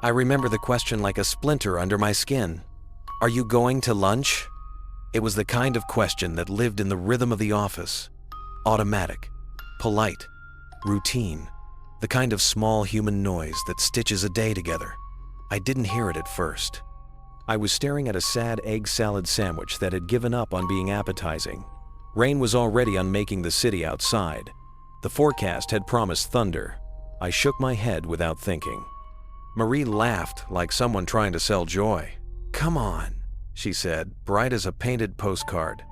I remember the question like a splinter under my skin. Are you going to lunch? It was the kind of question that lived in the rhythm of the office. Automatic, polite, routine. The kind of small human noise that stitches a day together. I didn't hear it at first. I was staring at a sad egg salad sandwich that had given up on being appetizing. Rain was already unmaking the city outside. The forecast had promised thunder. I shook my head without thinking. Marie laughed like someone trying to sell joy. "Come on," she said, bright as a painted postcard.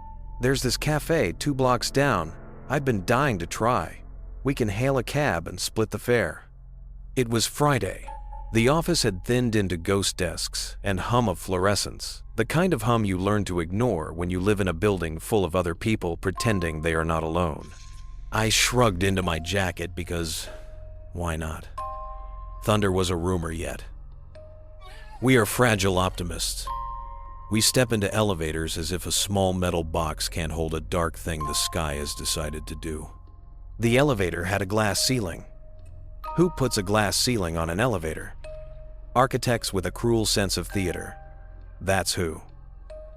"There's this cafe 2 blocks down. I've been dying to try. We can hail a cab and split the fare." It was Friday. The office had thinned into ghost desks and hum of fluorescence, the kind of hum you learn to ignore when you live in a building full of other people pretending they are not alone. I shrugged into my jacket because, why not? Thunder was a rumor yet. We are fragile optimists. We step into elevators as if a small metal box can't hold a dark thing the sky has decided to do. The elevator had a glass ceiling. Who puts a glass ceiling on an elevator? Architects with a cruel sense of theater. That's who.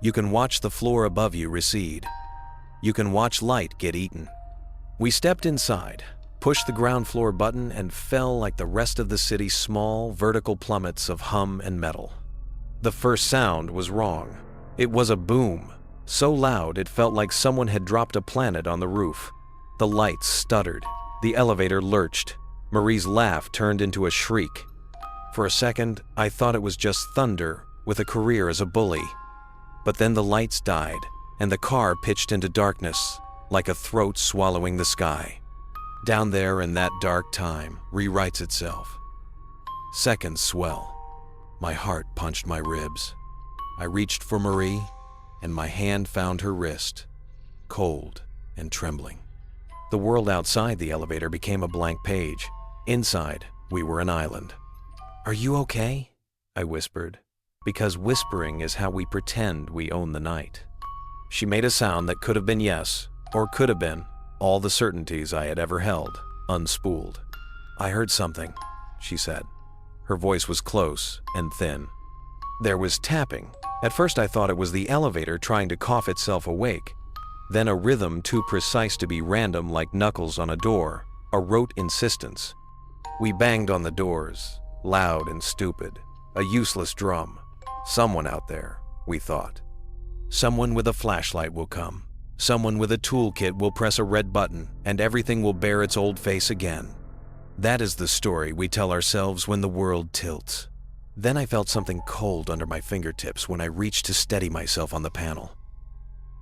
You can watch the floor above you recede. You can watch light get eaten. We stepped inside, pushed the ground floor button, and fell like the rest of the city's small, vertical plummets of hum and metal. The first sound was wrong. It was a boom, so loud it felt like someone had dropped a planet on the roof. The lights stuttered. The elevator lurched. Marie's laugh turned into a shriek. For a second, I thought it was just thunder with a career as a bully. But then the lights died, and the car pitched into darkness, like a throat swallowing the sky. Down there in that dark time rewrites itself. Seconds swell. My heart punched my ribs. I reached for Marie, and my hand found her wrist, cold and trembling. The world outside the elevator became a blank page. Inside, we were an island. "Are you okay?" I whispered, because whispering is how we pretend we own the night. She made a sound that could have been yes, or could have been all the certainties I had ever held, unspooled. "I heard something," she said. Her voice was close and thin. There was tapping. At first I thought it was the elevator trying to cough itself awake. Then a rhythm too precise to be random, like knuckles on a door, a rote insistence. We banged on the doors, loud and stupid, a useless drum. Someone out there, we thought. Someone with a flashlight will come. Someone with a toolkit will press a red button, and everything will bear its old face again. That is the story we tell ourselves when the world tilts. Then I felt something cold under my fingertips when I reached to steady myself on the panel.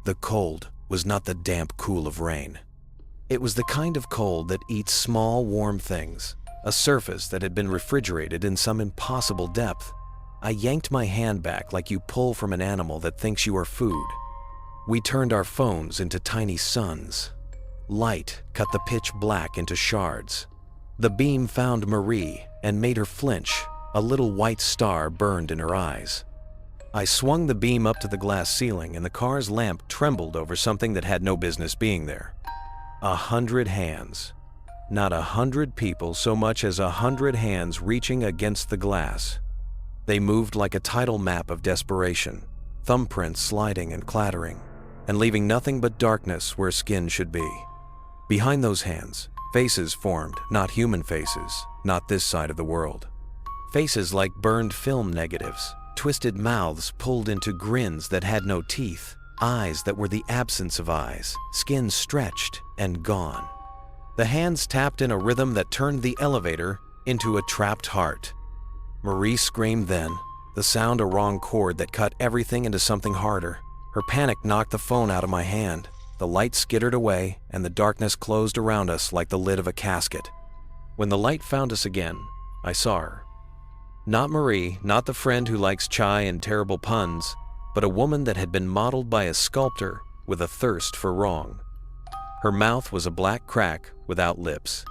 The cold was not the damp cool of rain. It was the kind of cold that eats small, warm things, a surface that had been refrigerated in some impossible depth. I yanked my hand back like you pull from an animal that thinks you are food. We turned our phones into tiny suns. Light cut the pitch black into shards. The beam found Marie and made her flinch. A little white star burned in her eyes. I swung the beam up to the glass ceiling, and the car's lamp trembled over something that had no business being there. 100 hands. Not 100 people so much as 100 hands reaching against the glass. They moved like a tidal map of desperation, thumbprints sliding and clattering, and leaving nothing but darkness where skin should be. Behind those hands, faces formed, not human faces, not this side of the world. Faces like burned film negatives, twisted mouths pulled into grins that had no teeth, eyes that were the absence of eyes, skin stretched and gone. The hands tapped in a rhythm that turned the elevator into a trapped heart. Marie screamed then, the sound a wrong chord that cut everything into something harder. Her panic knocked the phone out of my hand. The light skittered away, and the darkness closed around us like the lid of a casket. When the light found us again, I saw her. Not Marie, not the friend who likes chai and terrible puns, but a woman that had been modeled by a sculptor with a thirst for wrong. Her mouth was a black crack without lips.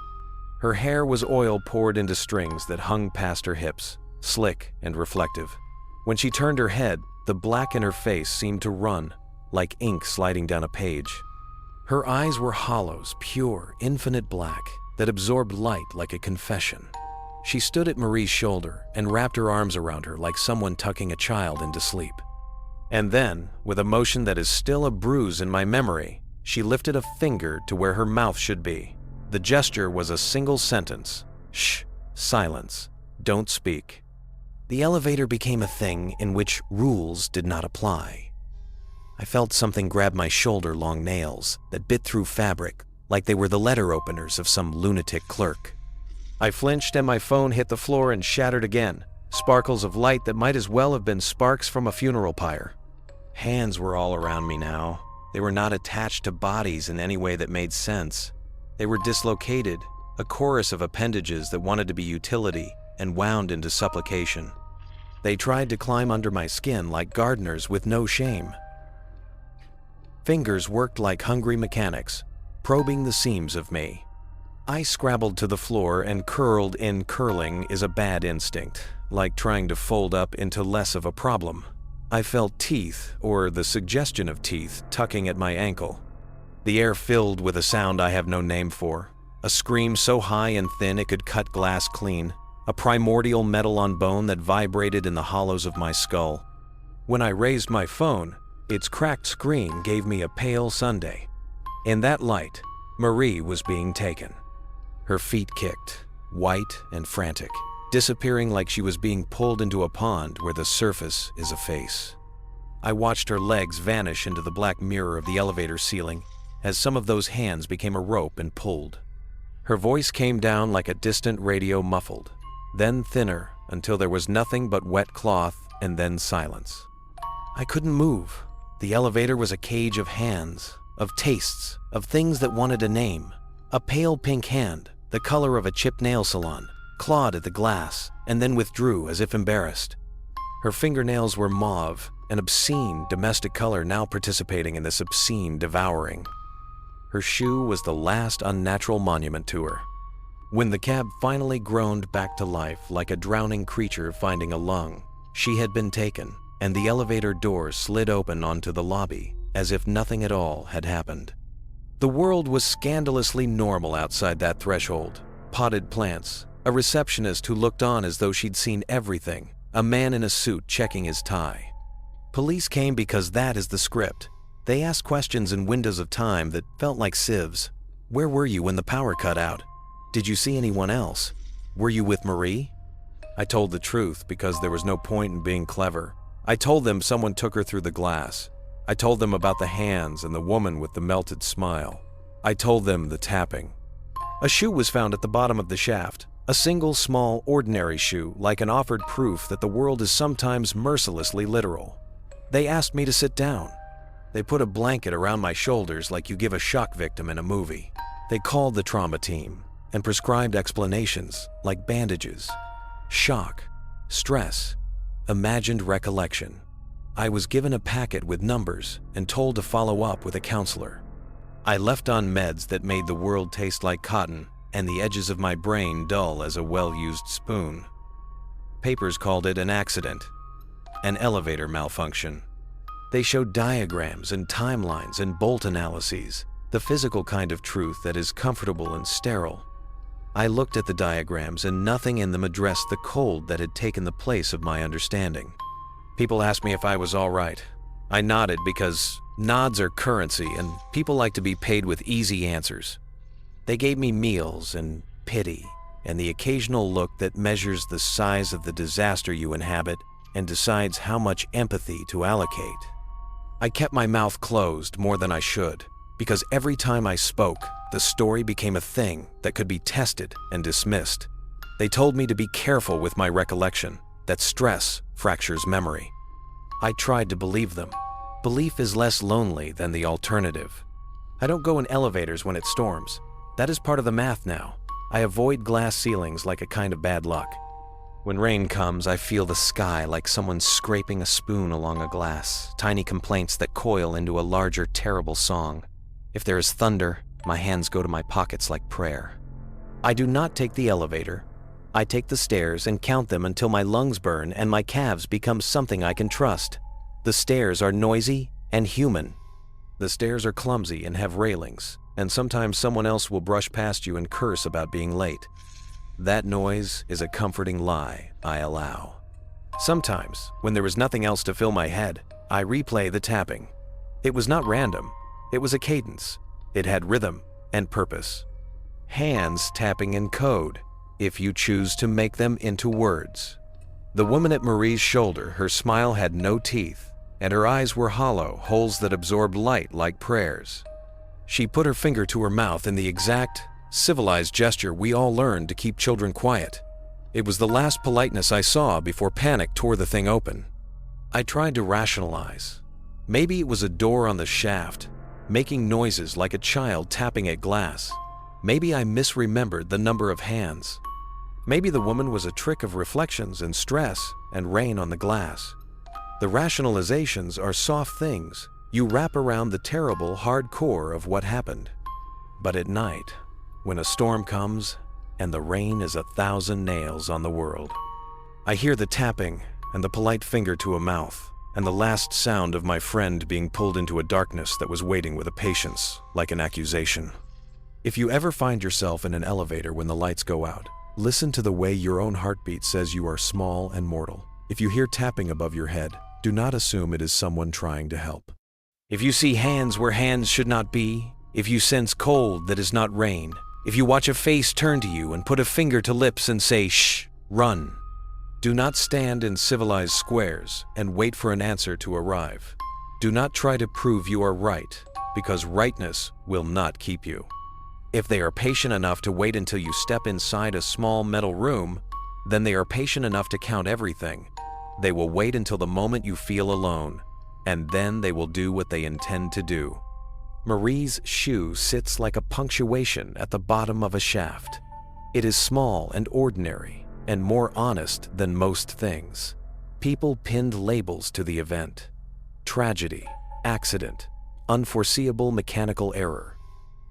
Her hair was oil poured into strings that hung past her hips, slick and reflective. When she turned her head, the black in her face seemed to run, like ink sliding down a page. Her eyes were hollows, pure, infinite black, that absorbed light like a confession. She stood at Marie's shoulder and wrapped her arms around her like someone tucking a child into sleep. And then, with a motion that is still a bruise in my memory, she lifted a finger to where her mouth should be. The gesture was a single sentence. Shh, silence, don't speak. The elevator became a thing in which rules did not apply. I felt something grab my shoulder-long nails that bit through fabric like they were the letter openers of some lunatic clerk. I flinched and my phone hit the floor and shattered again, sparkles of light that might as well have been sparks from a funeral pyre. Hands were all around me now. They were not attached to bodies in any way that made sense. They were dislocated, a chorus of appendages that wanted to be utility and wound into supplication. They tried to climb under my skin like gardeners with no shame. Fingers worked like hungry mechanics, probing the seams of me. I scrabbled to the floor, and curled in curling is a bad instinct, like trying to fold up into less of a problem. I felt teeth, or the suggestion of teeth, tugging at my ankle. The air filled with a sound I have no name for, a scream so high and thin it could cut glass clean, a primordial metal on bone that vibrated in the hollows of my skull. When I raised my phone, its cracked screen gave me a pale Sunday. In that light, Marie was being taken. Her feet kicked, white and frantic, disappearing like she was being pulled into a pond where the surface is a face. I watched her legs vanish into the black mirror of the elevator ceiling as some of those hands became a rope and pulled. Her voice came down like a distant radio muffled, then thinner until there was nothing but wet cloth and then silence. I couldn't move. The elevator was a cage of hands, of tastes, of things that wanted a name. A pale pink hand, the color of a chipped nail salon, clawed at the glass and then withdrew as if embarrassed. Her fingernails were mauve, an obscene domestic color now participating in this obscene devouring. Her shoe was the last unnatural monument to her. When the cab finally groaned back to life like a drowning creature finding a lung, she had been taken, and the elevator doors slid open onto the lobby as if nothing at all had happened. The world was scandalously normal outside that threshold. Potted plants, a receptionist who looked on as though she'd seen everything, a man in a suit checking his tie. Police came because that is the script. They asked questions in windows of time that felt like sieves. Where were you when the power cut out? Did you see anyone else? Were you with Marie? I told the truth because there was no point in being clever. I told them someone took her through the glass. I told them about the hands and the woman with the melted smile. I told them the tapping. A shoe was found at the bottom of the shaft, a single small ordinary shoe like an offered proof that the world is sometimes mercilessly literal. They asked me to sit down. They put a blanket around my shoulders like you give a shock victim in a movie. They called the trauma team and prescribed explanations like bandages, shock, stress, imagined recollection. I was given a packet with numbers and told to follow up with a counselor. I left on meds that made the world taste like cotton and the edges of my brain dull as a well-used spoon. Papers called it an accident, an elevator malfunction. They showed diagrams and timelines and bolt analyses, the physical kind of truth that is comfortable and sterile. I looked at the diagrams and nothing in them addressed the cold that had taken the place of my understanding. People asked me if I was all right. I nodded because nods are currency and people like to be paid with easy answers. They gave me meals and pity and the occasional look that measures the size of the disaster you inhabit and decides how much empathy to allocate. I kept my mouth closed more than I should because every time I spoke, the story became a thing that could be tested and dismissed. They told me to be careful with my recollection, that stress fractures memory. I tried to believe them. Belief is less lonely than the alternative. I don't go in elevators when it storms. That is part of the math now. I avoid glass ceilings like a kind of bad luck. When rain comes, I feel the sky like someone scraping a spoon along a glass, tiny complaints that coil into a larger, terrible song. If there is thunder, my hands go to my pockets like prayer. I do not take the elevator. I take the stairs and count them until my lungs burn and my calves become something I can trust. The stairs are noisy and human. The stairs are clumsy and have railings, and sometimes someone else will brush past you and curse about being late. That noise is a comforting lie I allow. Sometimes, when there was nothing else to fill my head, I replay the tapping. It was not random. It was a cadence. It had rhythm and purpose. Hands tapping in code, if you choose to make them into words. The woman at Marie's shoulder, her smile had no teeth, and her eyes were hollow, holes that absorbed light like prayers. She put her finger to her mouth in the exact, civilized gesture we all learned to keep children quiet. It was the last politeness I saw before panic tore the thing open. I tried to rationalize. Maybe it was a door on the shaft, making noises like a child tapping at glass. Maybe I misremembered the number of hands. Maybe the woman was a trick of reflections and stress and rain on the glass. The rationalizations are soft things you wrap around the terrible, hard core of what happened. But at night, when a storm comes and the rain is 1,000 nails on the world, I hear the tapping and the polite finger to a mouth, and the last sound of my friend being pulled into a darkness that was waiting with a patience like an accusation. If you ever find yourself in an elevator when the lights go out, listen to the way your own heartbeat says you are small and mortal. If you hear tapping above your head, do not assume it is someone trying to help. If you see hands where hands should not be, if you sense cold that is not rain, if you watch a face turn to you and put a finger to lips and say, "Shh, run." Do not stand in civilized squares and wait for an answer to arrive. Do not try to prove you are right, because rightness will not keep you. If they are patient enough to wait until you step inside a small metal room, then they are patient enough to count everything. They will wait until the moment you feel alone, and then they will do what they intend to do. Marie's shoe sits like a punctuation at the bottom of a shaft. It is small and ordinary, and more honest than most things. People pinned labels to the event: tragedy, accident, unforeseeable mechanical error.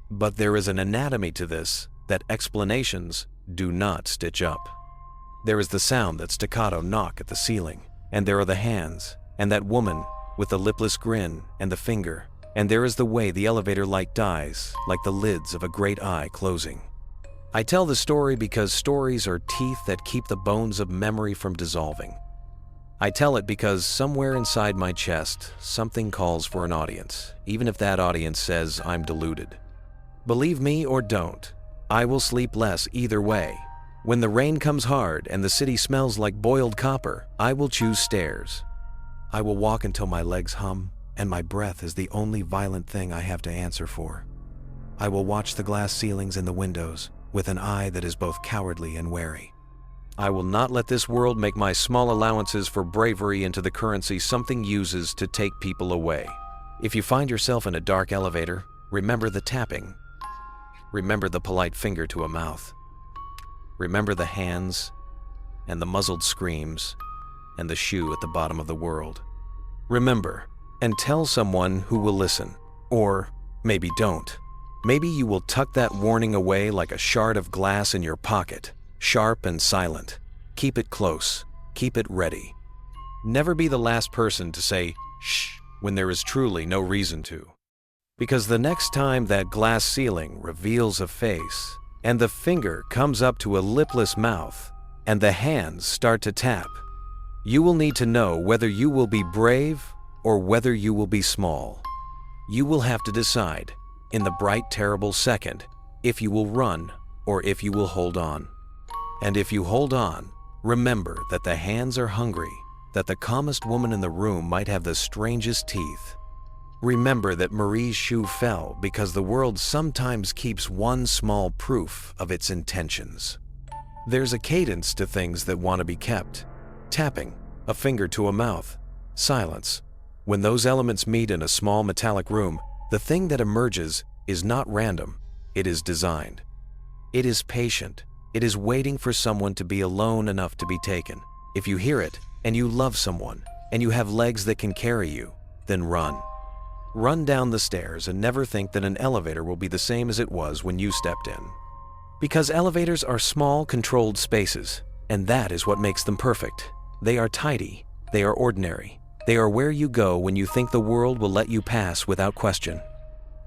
But there is an anatomy to this that explanations do not stitch up. There is the sound that staccato knock at the ceiling, and there are the hands, and that woman with the lipless grin and the finger, and there is the way the elevator light dies, like the lids of a great eye closing. I tell the story because stories are teeth that keep the bones of memory from dissolving. I tell it because somewhere inside my chest, something calls for an audience, even if that audience says I'm deluded. Believe me or don't, I will sleep less either way. When the rain comes hard and the city smells like boiled copper, I will choose stairs. I will walk until my legs hum, and my breath is the only violent thing I have to answer for. I will watch the glass ceilings and the windows with an eye that is both cowardly and wary. I will not let this world make my small allowances for bravery into the currency something uses to take people away. If you find yourself in a dark elevator, remember the tapping. Remember the polite finger to a mouth. Remember the hands and the muzzled screams and the shoe at the bottom of the world. Remember, and tell someone who will listen. Or maybe don't. Maybe you will tuck that warning away like a shard of glass in your pocket, sharp and silent. Keep it close. Keep it ready. Never be the last person to say, "Shh," when there is truly no reason to. Because the next time that glass ceiling reveals a face, and the finger comes up to a lipless mouth, and the hands start to tap, you will need to know whether you will be brave or whether you will be small. You will have to decide, in the bright, terrible second, if you will run or if you will hold on. And if you hold on, remember that the hands are hungry, that the calmest woman in the room might have the strangest teeth. Remember that Marie's shoe fell because the world sometimes keeps one small proof of its intentions. There's a cadence to things that want to be kept. Tapping, a finger to a mouth, silence. When those elements meet in a small metallic room, the thing that emerges is not random, it is designed. It is patient. It is waiting for someone to be alone enough to be taken. If you hear it, and you love someone, and you have legs that can carry you, then run. Run down the stairs and never think that an elevator will be the same as it was when you stepped in. Because elevators are small, controlled spaces, and that is what makes them perfect. They are tidy. They are ordinary. They are where you go when you think the world will let you pass without question.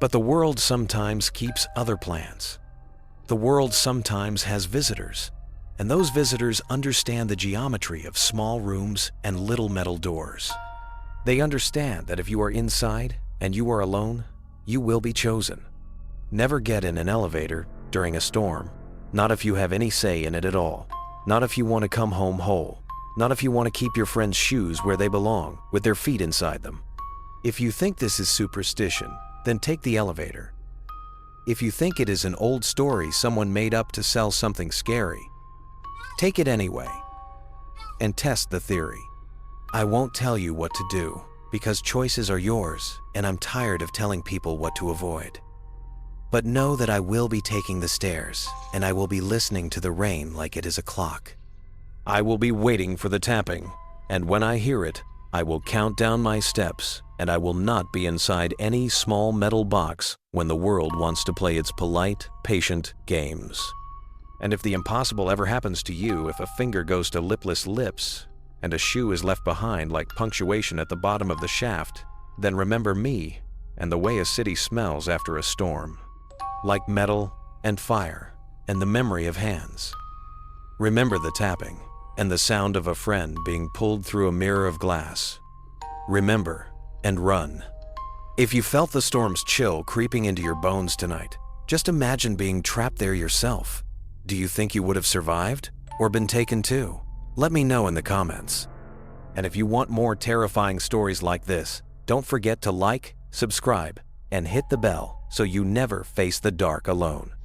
But the world sometimes keeps other plans. The world sometimes has visitors. And those visitors understand the geometry of small rooms and little metal doors. They understand that if you are inside and you are alone, you will be chosen. Never get in an elevator during a storm, not if you have any say in it at all. Not if you want to come home whole. Not if you want to keep your friend's shoes where they belong, with their feet inside them. If you think this is superstition, then take the elevator. If you think it is an old story someone made up to sell something scary, take it anyway and test the theory. I won't tell you what to do because choices are yours and I'm tired of telling people what to avoid. But know that I will be taking the stairs and I will be listening to the rain like it is a clock. I will be waiting for the tapping, and when I hear it, I will count down my steps and I will not be inside any small metal box when the world wants to play its polite, patient games. And if the impossible ever happens to you, if a finger goes to lipless lips and a shoe is left behind like punctuation at the bottom of the shaft, then remember me and the way a city smells after a storm. Like metal and fire and the memory of hands. Remember the tapping and the sound of a friend being pulled through a mirror of glass. Remember and run. If you felt the storm's chill creeping into your bones tonight, just imagine being trapped there yourself. Do you think you would have survived or been taken too? Let me know in the comments. And if you want more terrifying stories like this, don't forget to like, subscribe, and hit the bell so you never face the dark alone.